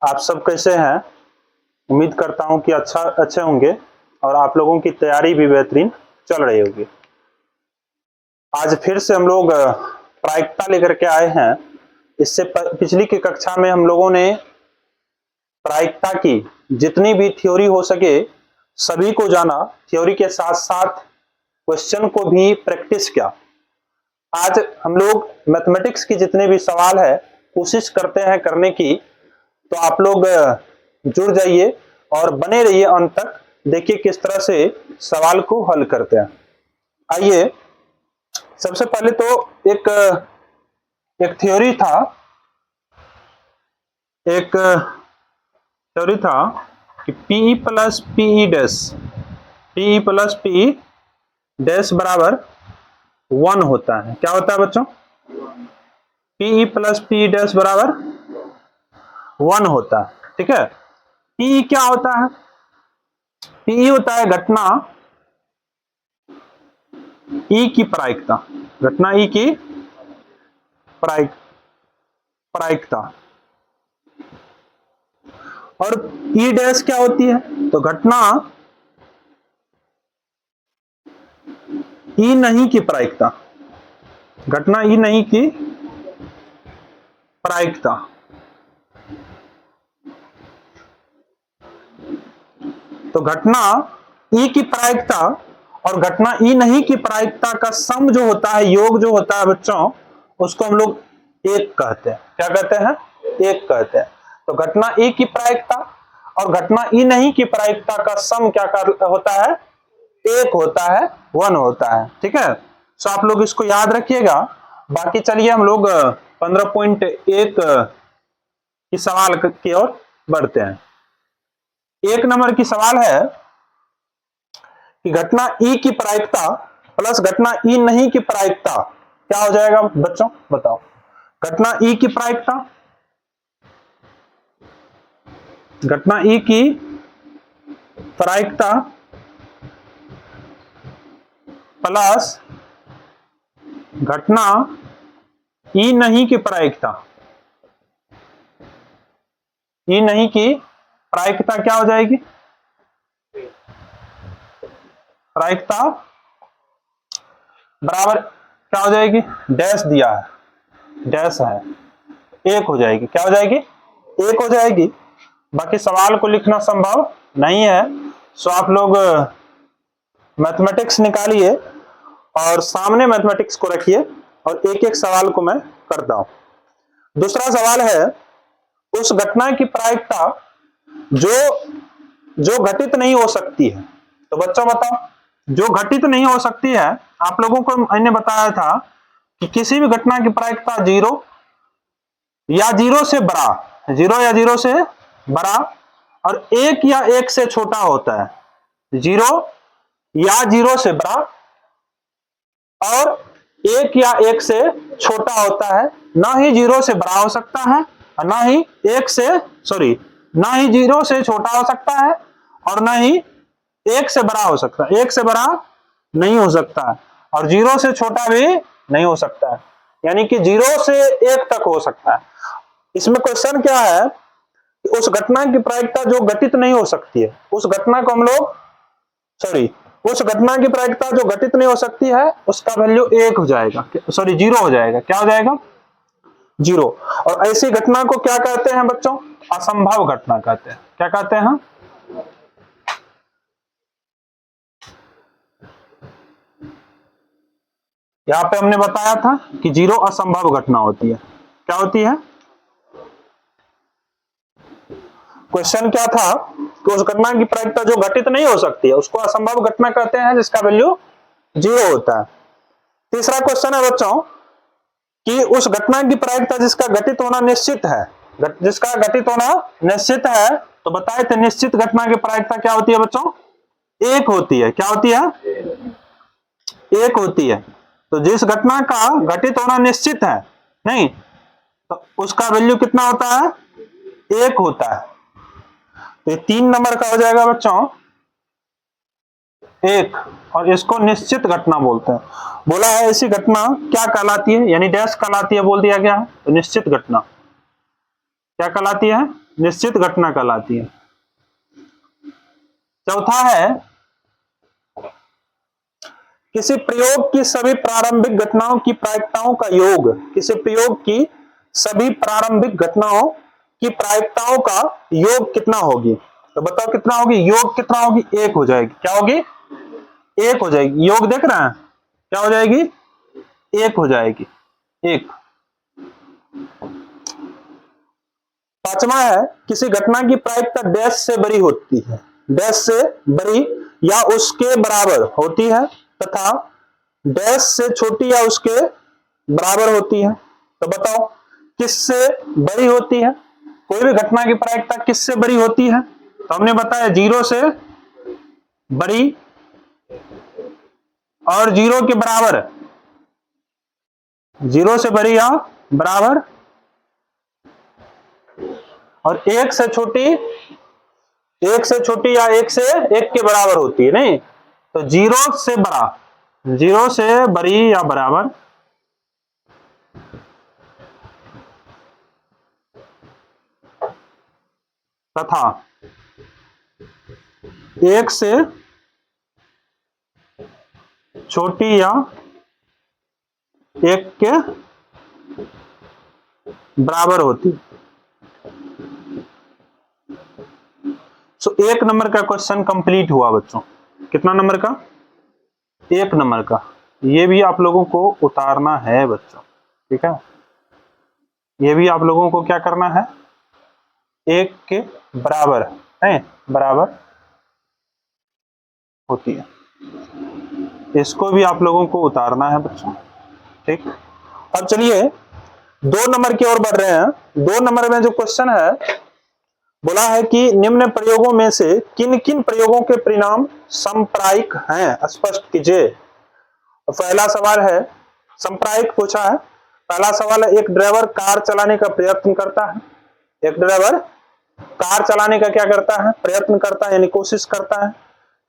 आप सब कैसे हैं? उम्मीद करता हूं कि अच्छे होंगे और आप लोगों की तैयारी भी बेहतरीन चल रही होगी। आज फिर से हम लोग प्रायिकता लेकर के आए हैं। इससे पिछली की कक्षा में हम लोगों ने प्रायिकता की जितनी भी थ्योरी हो सके सभी को जाना, थ्योरी के साथ साथ क्वेश्चन को भी प्रैक्टिस किया। आज हम लोग मैथमेटिक्स की जितने भी सवाल है कोशिश करते हैं करने की, तो आप लोग जुड़ जाइए और बने रहिए अंत तक। देखिए किस तरह से सवाल को हल करते हैं। आइए, सबसे पहले तो एक थ्योरी था कि पीई प्लस पीई डैश बराबर 1 होता है। क्या होता है बच्चों? पीई प्लस पीई डैश बराबर 1 होता है। ठीक है। पीई क्या होता है? पीई होता है घटना ई की प्रायिकता, घटना ई की प्रायिकता। और ई डैश क्या होती है? तो घटना ई नहीं की प्रायिकता, घटना ई नहीं की प्रायिकता। तो घटना ई की प्रायिकता और घटना ई नहीं की प्रायिकता का सम जो होता है, योग जो होता है बच्चों, उसको हम लोग एक कहते हैं। क्या कहते हैं? एक कहते हैं। तो घटना ई की प्रायिकता और घटना ई नहीं की प्रायिकता का सम क्या होता है? एक होता है, 1 होता है। ठीक है। तो आप लोग इसको याद रखिएगा। बाकी चलिए हम लोग 15.1 की सवाल की ओर बढ़ते हैं। 1 नंबर की सवाल है कि घटना ई की प्रायिकता प्लस घटना ई नहीं की प्रायिकता क्या हो जाएगा बच्चों? बताओ। घटना ई की प्रायिकता, घटना ई की प्रायिकता प्लस घटना ई नहीं की प्रायिकता, ई नहीं की प्रायिकता क्या हो जाएगी? प्रायिकता बराबर क्या हो जाएगी? डैश दिया है, डैश है, 1 हो जाएगी। क्या हो जाएगी? 1 हो जाएगी। बाकी सवाल को लिखना संभव नहीं है, सो आप लोग मैथमेटिक्स निकालिए और सामने मैथमेटिक्स को रखिए और एक एक सवाल को मैं करता हूं। दूसरा सवाल है, उस घटना की प्रायिकता जो घटित नहीं हो सकती है। तो बच्चों बताओ, जो घटित नहीं हो सकती है, आप लोगों को मैंने बताया था कि किसी भी घटना की प्रायिकता 0 या 0 से बड़ा, 0 या 0 से बड़ा और 1 या 1 से छोटा होता है। 0 या 0 से बड़ा और 1 या 1 से छोटा होता है। ना ही 0 से बड़ा हो सकता है और ना ही 1 से ना ही 0 से छोटा हो सकता है और ना ही 1 से बड़ा हो सकता है। 1 से बड़ा नहीं हो सकता है और 0 से छोटा भी नहीं हो सकता है, यानी कि 0 से 1 तक हो सकता है। इसमें क्वेश्चन क्या है कि उस घटना की प्रायिकता जो घटित नहीं हो सकती है, उस घटना को हम लोग उस घटना की प्रायिकता जो घटित नहीं हो सकती है उसका वैल्यू 1 हो जाएगा, 0 हो जाएगा। क्या हो जाएगा? 0। और ऐसी घटना को क्या कहते हैं बच्चों? असंभव घटना कहते हैं। क्या कहते हैं? यहां पे हमने बताया था कि 0 असंभव घटना होती है। क्या होती है? क्वेश्चन क्या था कि उस घटना की प्रायिकता जो घटित नहीं हो सकती है उसको असंभव घटना कहते हैं, जिसका वैल्यू 0 होता है। तीसरा क्वेश्चन है बच्चों कि उस घटना की प्रायिकता जिसका घटित होना निश्चित है, जिसका घटित होना निश्चित है, तो बताए थे निश्चित घटना की प्रायिकता क्या होती है बच्चों? 1 होती है। क्या होती है? 1 होती है। तो जिस घटना का घटित होना निश्चित है, नहीं, तो उसका वैल्यू कितना होता है? 1 होता है। तो 3 नंबर का हो जाएगा बच्चों 1, और इसको निश्चित घटना बोलते हैं। बोला है ऐसी घटना क्या कहलाती है, यानी डैश कहलाती है, बोल दिया गया है। तो निश्चित घटना क्या कहलाती है? निश्चित घटना कहलाती है। चौथा है किसी प्रयोग की सभी प्रारंभिक घटनाओं की प्रायिकताओं का योग। किसी प्रयोग की सभी प्रारंभिक घटनाओं की प्रायिकताओं का योग कितना होगी? तो बताओ कितना होगी? योग कितना होगी? 1 हो जाएगी। क्या होगी? 1 हो जाएगी। योग देख रहे हैं, क्या हो जाएगी? 1 हो जाएगी। 1। पांचवा है किसी घटना की प्रायिकता डैश से बड़ी होती है, डैश से बड़ी या उसके बराबर होती है तथा डैश से छोटी या उसके बराबर होती है। तो बताओ किससे बड़ी होती है? कोई भी घटना की प्रायिकता किससे बड़ी होती है? तो हमने बताया 0 से बड़ी और 0 के बराबर, 0 से बड़ी या बराबर, और 1 से छोटी, 1 से छोटी या 1 से 1 के बराबर होती है। नहीं, तो 0 से बड़ा, 0 से बड़ी या बराबर तथा 1 से छोटी या 1 के बराबर होती। सो 1 नंबर का क्वेश्चन कंप्लीट हुआ बच्चों। कितना नंबर का? 1 नंबर का। ये भी आप लोगों को उतारना है बच्चों, ठीक है? ये भी आप लोगों को क्या करना है? 1 के बराबर है, बराबर होती है। इसको भी आप लोगों को उतारना है बच्चों, ठीक? अब चलिए 2 नंबर की ओर बढ़ रहे हैं। 2 नंबर में जो क्वेश्चन है, बोला है कि निम्न प्रयोगों में से किन किन प्रयोगों के परिणाम सांप्रायिक हैं, स्पष्ट कीजिए। पहला सवाल है, सांप्रायिक पूछा है। पहला सवाल है, एक ड्राइवर कार चलाने का प्रयत्न करता है। एक ड्राइवर कार चलाने का क्या करता है? प्रयत्न करता है, यानी कोशिश करता है।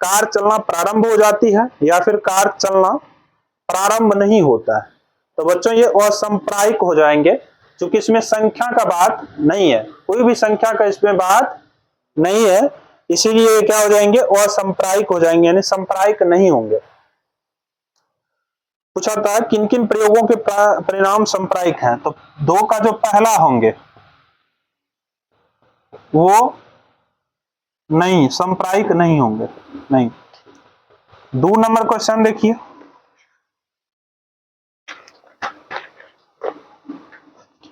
कार चलना प्रारंभ हो जाती है या फिर कार चलना प्रारंभ नहीं होता है। तो बच्चों ये असंप्रायिक हो जाएंगे, क्योंकि इसमें संख्या का बात नहीं है, कोई भी संख्या का इसमें बात नहीं है, इसीलिए क्या हो जाएंगे? असंप्रायिक हो जाएंगे, यानी संप्रायिक नहीं होंगे। पूछा था किन किन प्रयोगों के परिणाम संप्रायिक हैं, तो 2 का जो पहला होंगे वो नहीं, संप्रायिक नहीं होंगे, नहीं। 2 नंबर क्वेश्चन देखिए,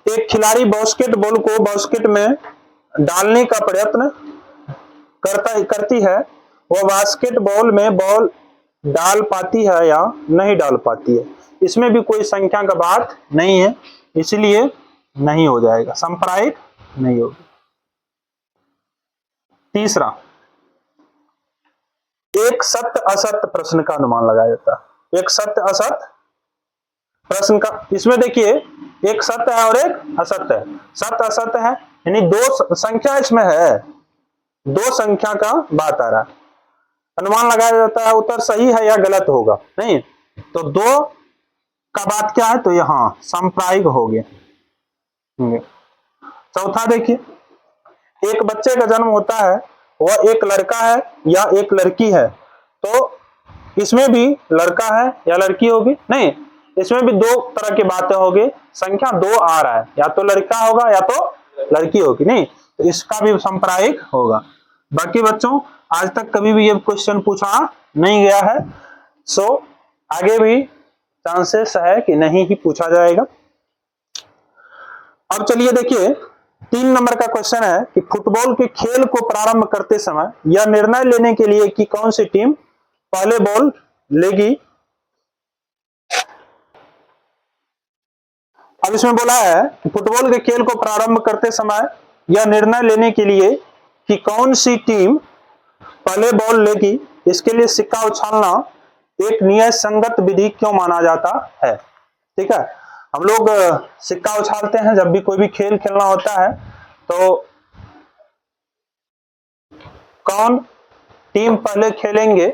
एक खिलाड़ी बास्केटबॉल को बास्केट में डालने का प्रयत्न करती है। वह बास्केटबॉल में बॉल डाल पाती है या नहीं डाल पाती है? इसमें भी कोई संख्या का बात नहीं है, इसलिए नहीं हो जाएगा, सांप्रायिक नहीं होगी। तीसरा, एक सत्य असत्य प्रश्न का अनुमान लगाया जाता है। एक सत्य असत्य प्रश्न का, इसमें देखिए एक सत्य है और एक असत्य है। सत्य असत्य है यानी 2 संख्या इसमें है, 2 संख्या का बात आ रहा है। अनुमान लगाया जाता है उत्तर सही है या गलत होगा, नहीं? तो 2 का बात क्या है? तो यहां सांप्रायिक हो गया। चौथा देखिए, एक बच्चे का जन्म होता है, वह एक लड़का है या एक लड़की है? तो इसमें भी लड़का है या लड़की होगी? नहीं, इसमें भी 2 तरह की बातें होगी। संख्या 2 आ रहा है, या तो लड़का होगा या तो लड़की होगी, नहीं? तो इसका भी सांप्रायिक होगा। बाकी बच्चों आज तक कभी भी ये क्वेश्चन पूछा नहीं गया है, सो आगे भी चांसेस है कि नहीं ही पूछा जाएगा। अब चलिए देखिए 3 नंबर का क्वेश्चन है कि फुटबॉल के खेल को प्रारंभ करते समय यह निर्णय लेने के लिए कि कौन सी टीम पहले बॉल लेगी। अब इसमें बोला है कि फुटबॉल के खेल को प्रारंभ करते समय यह निर्णय लेने के लिए कि कौन सी टीम पहले बॉल लेगी, इसके लिए सिक्का उछालना एक न्याय संगत विधि क्यों माना जाता है? ठीक है, हम लोग सिक्का उछालते हैं जब भी कोई भी खेल खेलना होता है, तो कौन टीम पहले खेलेंगे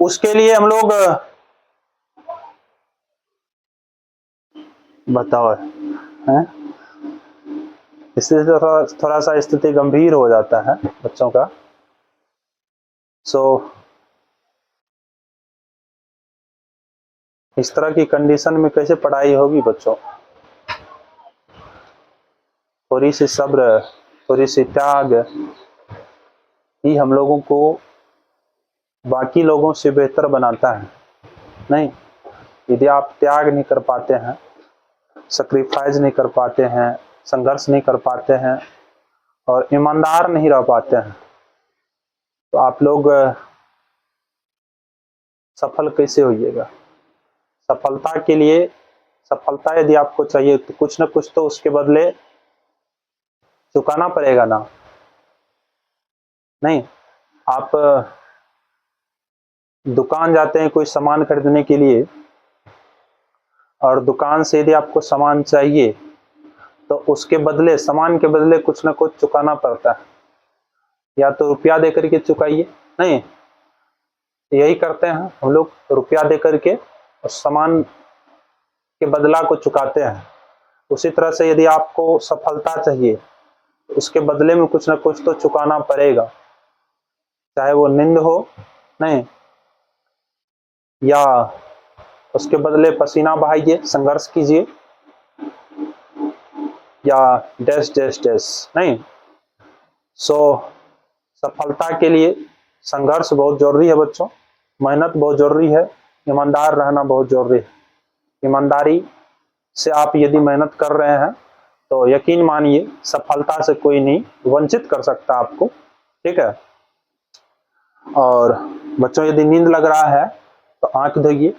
उसके लिए हम लोग बताओ है? इससे थोड़ा सा स्थिति गंभीर हो जाता है बच्चों का। इस तरह की कंडीशन में कैसे पढ़ाई होगी बच्चों? थोड़ी सी सब्र, थोड़ी सी त्याग ही हम लोगों को बाकी लोगों से बेहतर बनाता है। नहीं, यदि आप त्याग नहीं कर पाते हैं, सैक्रिफाइस नहीं कर पाते हैं, संघर्ष नहीं कर पाते हैं और ईमानदार नहीं रह पाते हैं, तो आप लोग सफल कैसे होइएगा? सफलता के लिए, सफलता यदि आपको चाहिए तो कुछ ना कुछ तो उसके बदले चुकाना पड़ेगा ना। नहीं, आप दुकान जाते हैं कोई सामान खरीदने के लिए और दुकान से यदि आपको सामान चाहिए तो उसके बदले, सामान के बदले कुछ ना कुछ चुकाना पड़ता है। या तो रुपया दे करके चुकाइए, नहीं यही करते हैं हम लोग, रुपया दे करके और सामान के बदला को चुकाते हैं। उसी तरह से यदि आपको सफलता चाहिए तो उसके बदले में कुछ ना कुछ तो चुकाना पड़ेगा, चाहे वो नींद हो, नहीं, या उसके बदले पसीना बहाइए, संघर्ष कीजिए, या डैश डैश डैश। नहीं, सफलता के लिए संघर्ष बहुत जरूरी है बच्चों, मेहनत बहुत जरूरी है, ईमानदार रहना बहुत जरूरी है। ईमानदारी से आप यदि मेहनत कर रहे हैं तो यकीन मानिए सफलता से कोई नहीं वंचित कर सकता आपको। ठीक है। और बच्चों यदि नींद लग रहा है तो आंख धोइए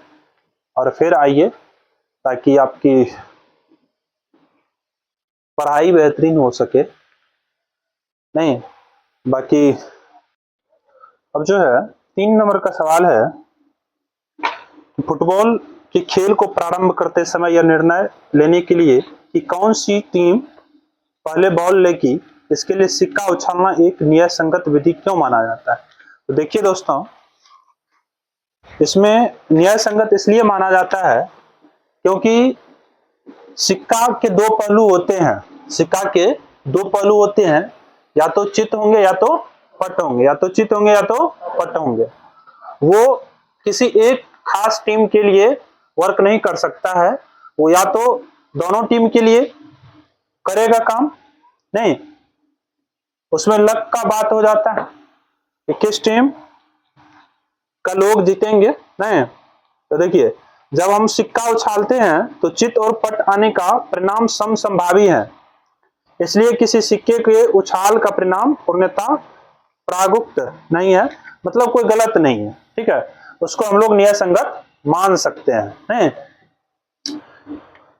और फिर आइए, ताकि आपकी पढ़ाई बेहतरीन हो सके। नहीं, बाकी अब जो है 3 नंबर का सवाल है, फुटबॉल के खेल को प्रारंभ करते समय यह निर्णय लेने के लिए कि कौन सी टीम पहले बॉल लेगी, इसके लिए सिक्का उछालना एक न्याय संगत विधि क्यों माना जाता है? तो देखिए दोस्तों, इसमें न्याय संगत इसलिए माना जाता है क्योंकि सिक्का के 2 पहलू होते हैं। सिक्का के 2 पहलू होते हैं, या तो चित होंगे या तो पट होंगे, या तो चित होंगे या तो पट होंगे। वो किसी एक खास टीम के लिए वर्क नहीं कर सकता है, वो या तो दोनों टीम के लिए करेगा काम, नहीं उसमें लक का बात हो जाता है कि किस टीम का लोग जीतेंगे। नहीं, तो देखिए जब हम सिक्का उछालते हैं तो चित और पट आने का परिणाम समसंभावी है, इसलिए किसी सिक्के के उछाल का परिणाम पूर्णतः प्रागुक्त नहीं है, मतलब कोई गलत नहीं है। ठीक है, उसको हम लोग न्याय संगत मान सकते हैं। नहीं,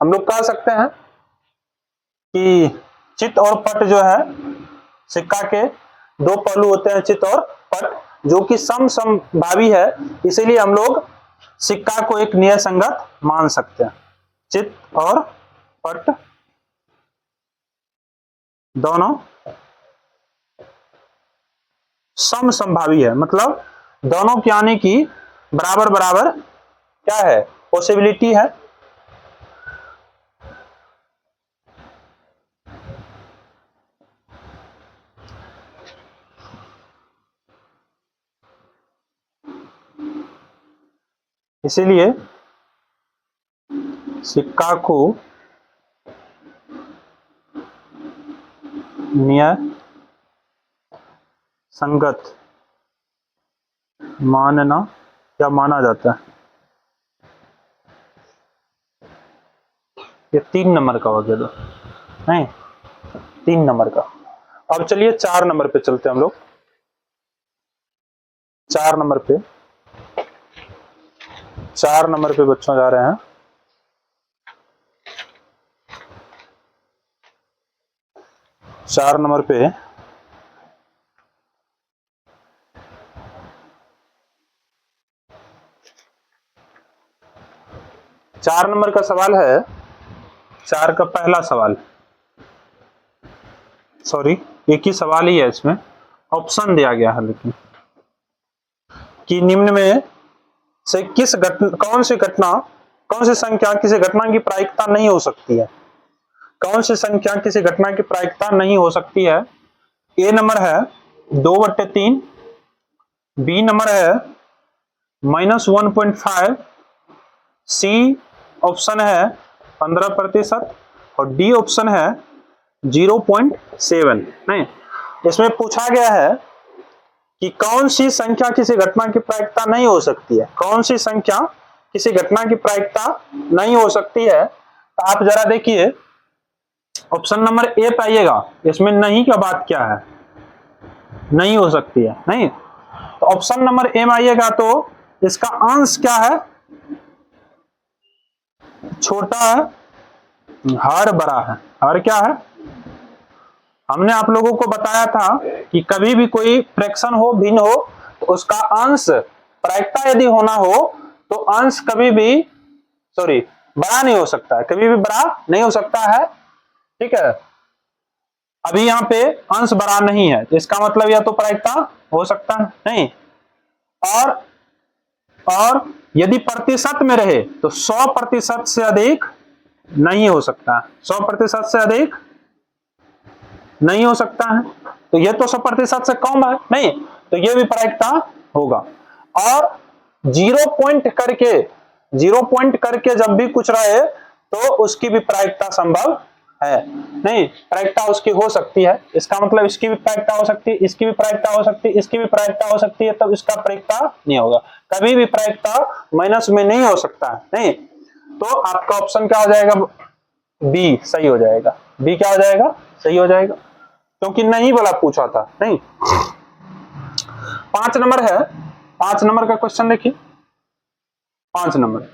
हम लोग कह सकते हैं कि चित और पट जो है, सिक्का के 2 पहलू होते हैं, चित और पट, जो कि समसंभावी है, इसीलिए हम लोग सिक्का को एक न्याय संगत मान सकते हैं। चित और पट दोनों समसंभावी है, मतलब दोनों के आने की बराबर बराबर क्या है, पॉसिबिलिटी है। इसीलिए सिक्का को न्याय संगत मानना या माना जाता है। ये 3 नंबर का हो गया, तो नहीं 3 नंबर का। अब चलिए 4 नंबर पे चलते हैं हम लोग। 4 नंबर पे, 4 नंबर पे बच्चों जा रहे हैं। चार नंबर पे 4 नंबर का सवाल है, 4 का पहला सवाल, सॉरी एक ही सवाल ही है, इसमें ऑप्शन दिया गया है, लेकिन कि निम्न में से किस घटना, कौन सी संख्या किसी घटना की प्रायिकता नहीं हो सकती है? कौन सी संख्या किसी घटना की प्रायिकता नहीं हो सकती है? ए नंबर है 2/3, बी नंबर है -1.5, सी ऑप्शन है 15% और डी ऑप्शन है 0.7। नहीं, इसमें पूछा गया है कि कौन सी संख्या किसी घटना की प्रायिकता नहीं हो सकती है, कौन सी संख्या किसी घटना की प्रायिकता नहीं हो सकती है। तो आप जरा देखिए ऑप्शन नंबर ए पे आइएगा, इसमें नहीं का बात क्या है, नहीं हो सकती है। नहीं, तो ऑप्शन नंबर ए में आइएगा तो इसका अंश क्या है, छोटा है, हर बड़ा है। हर क्या है, हमने आप लोगों को बताया था कि कभी भी कोई फ्रैक्शन हो, भिन्न हो, तो उसका अंश प्रायिकता यदि होना हो तो अंश कभी भी बड़ा नहीं हो सकता है, कभी भी बड़ा नहीं हो सकता है। ठीक है, अभी यहाँ पे अंश बड़ा नहीं है, इसका मतलब या तो प्रायिकता हो सकता है नहीं, और यदि प्रतिशत में रहे तो 100% से अधिक नहीं हो सकता, 100% से अधिक नहीं हो सकता है। तो ये तो 100% से कम है, नहीं, तो ये भी प्रायिकता होगा। और 0 पॉइंट करके जब भी कुछ रहे तो उसकी भी प्रायिकता संभव है। नहीं, प्रायिकता उसकी हो सकती है, इसका मतलब इसकी भी प्रायिकता हो सकती है, इसकी भी प्रायिकता हो सकती है, इसकी भी प्रायिकता हो सकती है, तब इसका प्रायिकता नहीं होगा। कभी भी प्रायिकता माइनस में नहीं हो सकता है। नहीं, तो आपका ऑप्शन क्या हो जाएगा, बी सही हो जाएगा। बी क्या हो जाएगा, सही हो जाएगा, क्योंकि नहीं वाला पूछा था। नहीं, 5 नंबर है, 5 नंबर का क्वेश्चन देखिए, 5 नंबर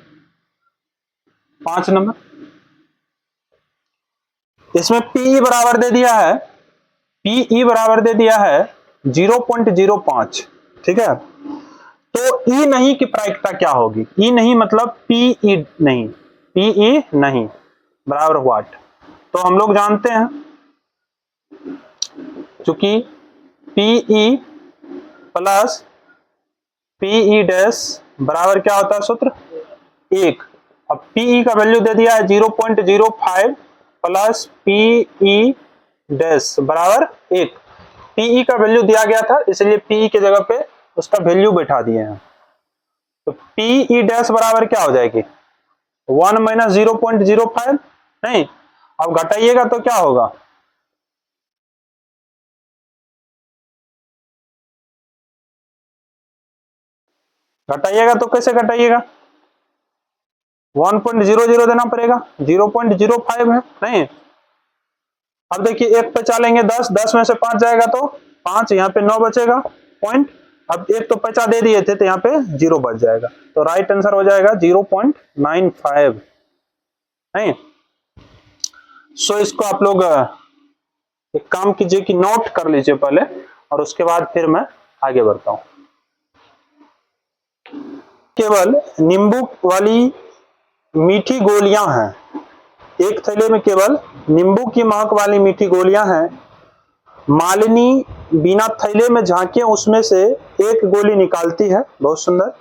इसमें पीई बराबर दे दिया है, पीई बराबर दे दिया है 0.05। ठीक है, तो ई नहीं की प्रायिकता क्या होगी, ई नहीं मतलब पीई नहीं, पीई नहीं बराबर व्हाट, तो हम लोग जानते हैं चूंकि पीई प्लस पीई डैश बराबर क्या होता है सूत्र 1। अब पीई का वैल्यू दे दिया है 0.05 प्लस पीई डैश बराबर 1। पीई का वैल्यू दिया गया था, इसलिए पीई की जगह पे उसका वैल्यू बैठा दिए हैं। तो पीई डैश बराबर क्या हो जाएगी, 1 माइनस 0.05। नहीं, अब घटाइएगा तो क्या होगा, घटाइएगा तो कैसे घटाइएगा, 1.00 देना पड़ेगा, 0.05 है। नहीं, अब देखिए 1 पे चलेंगे 10, 10 में से 5 जाएगा तो 5, यहाँ पे 9 बचेगा पॉइंट। अब 1 तो 50 दे दिए थे तो यहाँ पे 0 बच जाएगा, तो राइट आंसर हो जाएगा 0.95। नहीं, सो इसको आप लोग एक काम कीजिए कि नोट कर लीजिए पहले, और उसके बाद फिर मैं आगे बढ़ता हूं। केवल नींबू वाली मीठी गोलियां हैं, एक थैले में केवल नींबू की महक वाली मीठी गोलियां हैं। मालिनी बिना थैले में झांके उसमें से एक गोली निकालती है, बहुत सुंदर।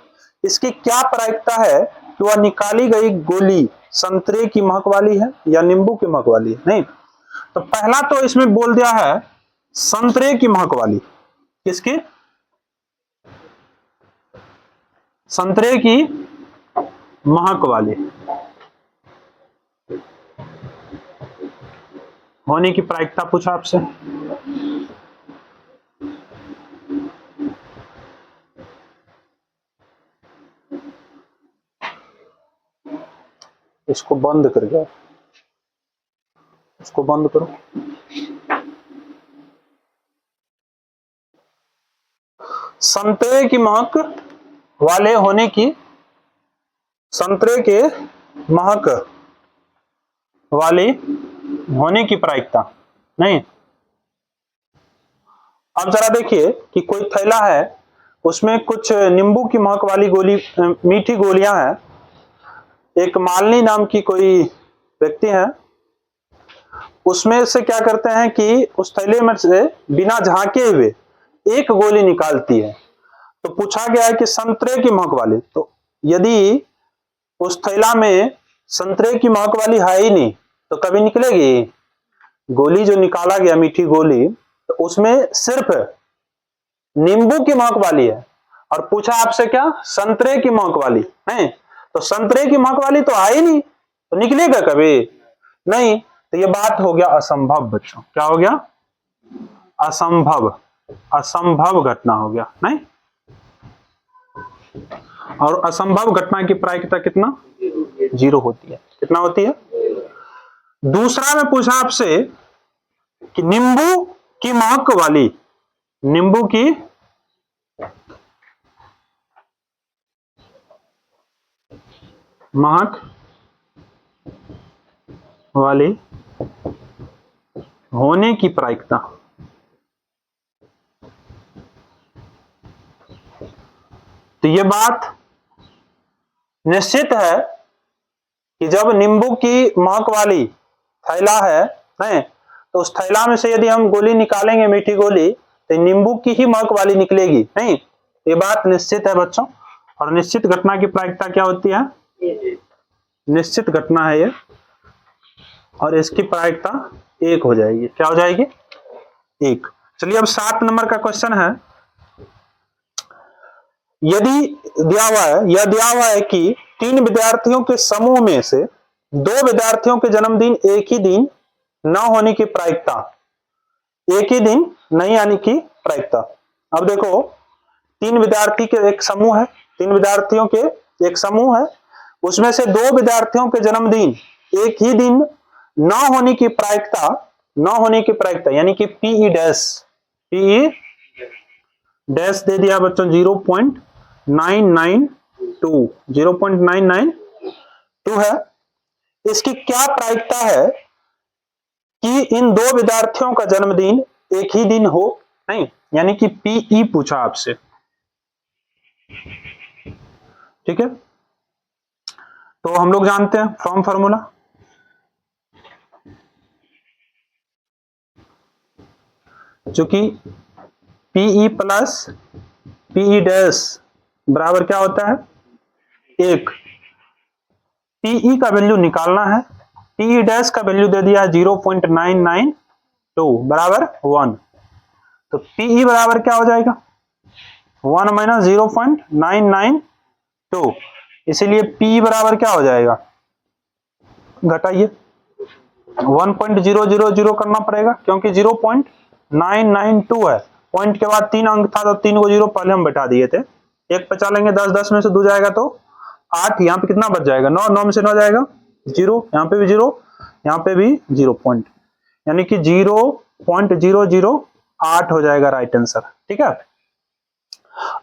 इसकी क्या प्रायिकता है कि वह निकाली गई गोली संतरे की महक वाली है या नींबू की महक वाली है। नहीं, तो पहला तो इसमें बोल दिया है संतरे की महक वाली, किसकी, संतरे की महक वाली होने की प्रायिकता पूछा आपसे। इसको बंद कर दो, इसको बंद करो। संतरे की महक वाले होने की, संतरे के महक वाली होने की प्रायिकता। नहीं, अब जरा देखिए कि कोई थैला है, उसमें कुछ नींबू की महक वाली गोली, मीठी गोलियां हैं। एक मालिनी नाम की कोई व्यक्ति है, उसमें से क्या करते हैं कि उस थैले में से बिना झांके हुए एक गोली निकालती है। तो पूछा गया है कि संतरे की महक वाली, तो यदि उस थैला में संतरे की महक वाली है ही नहीं तो कभी निकलेगी, गोली जो निकाला गया मीठी गोली, तो उसमें सिर्फ नींबू की महक वाली है, और पूछा आपसे क्या, संतरे की महक वाली है। तो संतरे की महक वाली तो आई नहीं, तो निकलेगा कभी नहीं। तो ये बात हो गया असंभव बच्चों। क्या हो गया? असंभव, असंभव घटना हो गया नहीं। और असंभव घटना की प्रायिकता कितना? 0 होती है। कितना होती है? दूसरा में पूछा आपसे कि नींबू की महक वाली, नींबू की महक वाली होने की प्रायिकता, तो ये बात निश्चित है कि जब नींबू की महक वाली थैला है, तो उस थैला में से यदि हम गोली निकालेंगे, मीठी गोली, तो नींबू की ही महक वाली निकलेगी नहीं। ये बात निश्चित है बच्चों। और निश्चित घटना की प्रायिकता क्या होती है? निश्चित घटना है ये, और इसकी प्रायिकता 1 हो जाएगी। क्या हो जाएगी? 1। चलिए अब 7 नंबर का क्वेश्चन है। यदि यह दिया हुआ है कि 3 विद्यार्थियों के समूह में से 2 विद्यार्थियों के जन्मदिन एक ही दिन न होने की प्रायिकता, एक ही दिन नहीं आने की प्रायिकता। अब देखो, 3 विद्यार्थी के एक समूह है, 3 विद्यार्थियों के एक समूह है, उसमें से 2 विद्यार्थियों के जन्मदिन एक ही दिन न होने की प्रायिकता, न होने की प्रायिकता यानी कि पीई डैश, पीई डैश दे दिया बच्चों 0.992, 0.992 है। इसकी क्या प्रायिकता है कि इन 2 विद्यार्थियों का जन्मदिन एक ही दिन हो नहीं, यानी कि पीई पूछा आपसे। ठीक है, तो हम लोग जानते हैं फ्रॉम फार्मूला, चूंकि पीई प्लस पीई डैश बराबर क्या होता है? 1। पीई का वैल्यू निकालना है, पीई डैश का वैल्यू दे दिया 0.992 बराबर 1। तो पीई बराबर क्या हो जाएगा? 1 माइनस 0.992, इसीलिए पी बराबर क्या हो जाएगा? घटाइए, 1.000 करना पड़ेगा, क्योंकि 0.992 है। पॉइंट के बाद 3 अंक था, तो 3 को 0 पहले हम बैठा दिए थे। 1 बचा लेंगे, 10, 10 में से 2 जाएगा तो 8, यहाँ पे कितना बच जाएगा? 9, 9 में से 9 जाएगा 0, यहाँ पे भी 0, यहाँ पे भी 0 पॉइंट, यानी कि 0.008 हो जाएगा राइट आंसर। ठीक है,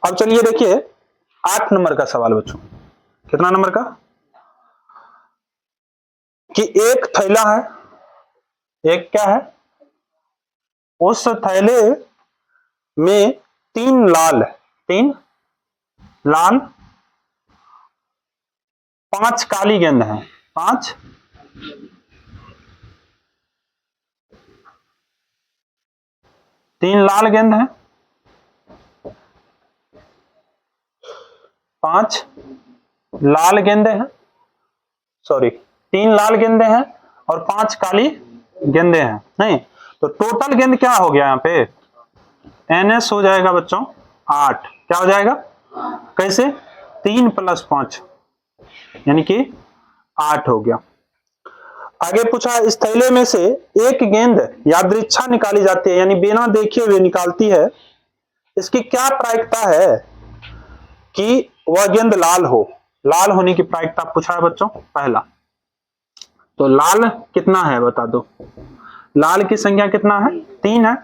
अब चलिए देखिए 8 नंबर का सवाल बच्चों। कितना नंबर का? कि एक थैला है, एक क्या है? उस थैले में 3 लाल, 5 काली गेंद है, 5 3 लाल गेंद है, 5 लाल गेंदे हैं, सॉरी 3 लाल गेंदे हैं और 5 काली गेंदे हैं नहीं। तो टोटल गेंद क्या हो गया? यहाँ पे NS हो जाएगा बच्चों 8। क्या हो जाएगा? कैसे? 3 + 5 यानी कि 8 हो गया। आगे पूछा, इस थैले में से एक गेंद यादृच्छा निकाली जाती है, यानी बिना देखे हुए निकालती है, इसकी क्या प्रायिकता है कि वह गेंद लाल हो? लाल होने की प्रायिकता पूछा है बच्चों पहला। तो लाल कितना है बता दो, लाल की संख्या कितना है? 3 है,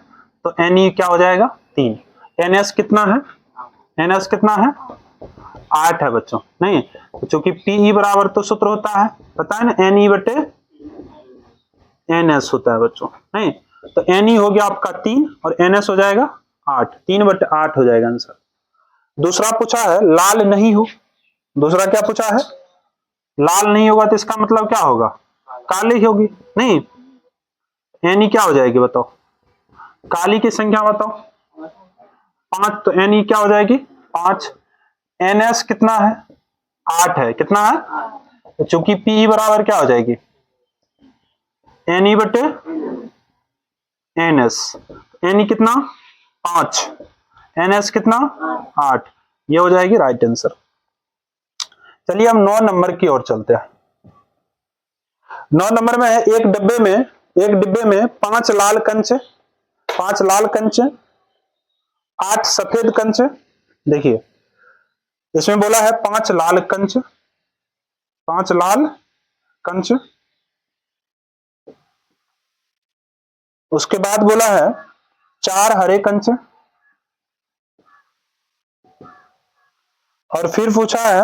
तो Ne क्या हो जाएगा? 3। NS कितना है? NS कितना है? 8 है बच्चों नहीं। तो चूंकि PE बराबर तो सूत्र होता है, पता है ना, Ne बटे NS होता है बच्चों नहीं। तो Ne हो गया आपका 3 और NS हो जाएगा 8, 3/8 हो जाएगा आंसर। दूसरा पूछा है लाल नहीं हो, दूसरा क्या पूछा है? लाल नहीं होगा, तो इसका मतलब क्या होगा? काली होगी नहीं। Ne क्या हो जाएगी बताओ? काली की संख्या बताओ, 5, तो Ne क्या हो जाएगी? 5। NS कितना है? 8 है, कितना है? तो चूंकि PE बराबर क्या हो जाएगी? Ne बटे NS, Ne कितना 5, NS कितना 8, ये हो जाएगी राइट आंसर। चलिए हम 9 नंबर की ओर चलते हैं। 9 नंबर में है एक डिब्बे में 5 लाल कंच, 5 लाल कंच, 8 सफेद कंच। देखिए इसमें बोला है 5 लाल कंच, 5 लाल कंच, उसके बाद बोला है 4 हरे कंच, और फिर पूछा है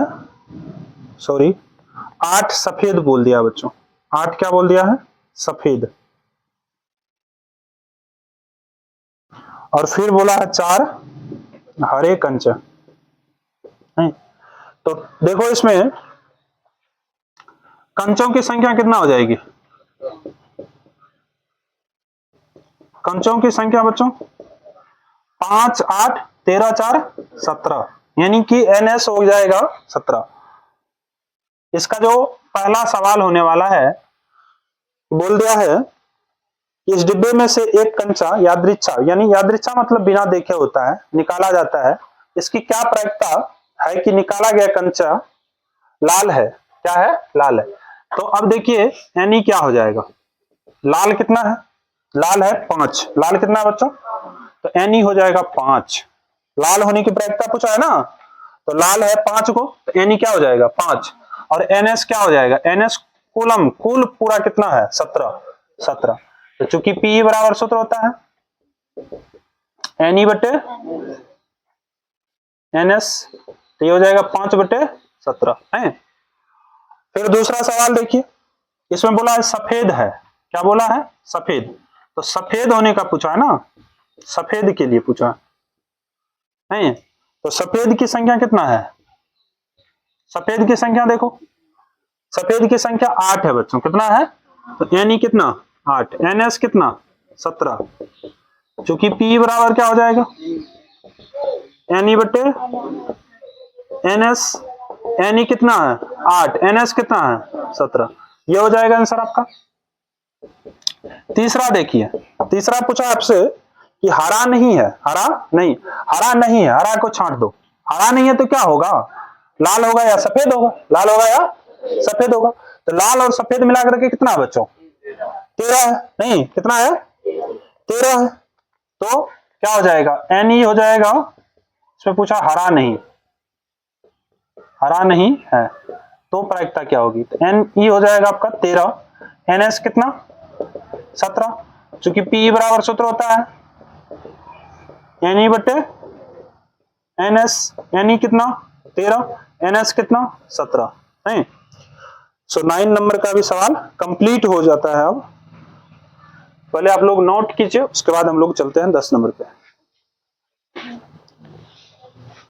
8 सफेद बोल दिया बच्चों, 8 क्या बोल दिया है सफेद, और फिर बोला है 4 हरे कंच। तो देखो इसमें कंचों की संख्या कितना हो जाएगी, कंचों की संख्या बच्चों 5 8 13 4 17, यानी कि NS हो जाएगा 17। इसका जो पहला सवाल होने वाला है, बोल दिया है इस डिब्बे में से एक कंचा यादृच्छा, यानी यादृच्छा मतलब बिना देखे होता है, निकाला जाता है, इसकी क्या प्रायिकता है कि निकाला गया कंचा लाल है, क्या है लाल है। तो अब देखिए यानी क्या हो जाएगा, लाल कितना है, लाल है 5, लाल कितना है बच्चों, तो Ne हो जाएगा 5, लाल होने की प्रायिकता पूछा है ना, तो लाल है 5 को, तो Ne क्या हो जाएगा 5, और NS क्या हो जाएगा, NS कूलम, कुल पूरा कितना है 17। तो चूंकि P बराबर सूत्र होता है Ne बटे NS, तो ये हो जाएगा 5/17 है। फिर दूसरा सवाल देखिए, इसमें बोला है सफेद है, क्या बोला है सफेद, तो सफेद होने का पूछा है ना, सफेद के लिए पूछा है, तो सफेद की संख्या कितना है, सफेद की संख्या देखो, सफेद की संख्या 8 है बच्चों, कितना है, तो Ne कितना 8, NS कितना 17, चूंकि P बराबर क्या हो जाएगा Ne बटे NS, Ne कितना है 8, NS कितना है 17, ये हो जाएगा आंसर आपका। तीसरा देखिए, तीसरा पूछा आपसे कि हरा नहीं है, हरा नहीं, हरा नहीं है, हरा को छांट दो, हरा नहीं है तो क्या होगा, लाल होगा या सफेद होगा, लाल होगा या सफेद होगा, तो लाल और सफेद मिलाकर के कितना है बच्चों 13 है, नहीं कितना है 13 है, तो क्या हो जाएगा Ne हो जाएगा, इसमें पूछा हरा नहीं, हरा नहीं है, तो प्रायिकता क्या होगी, तो Ne हो जाएगा आपका 13, NS कितना 17, चूंकि P बराबर सूत्र होता है Ne बटे NS, Ne कितना 13, NS कितना 17 है। सो 9 नंबर का भी सवाल कंप्लीट हो जाता है। अब पहले आप लोग नोट कीजिए, उसके बाद हम लोग चलते हैं 10 नंबर पे।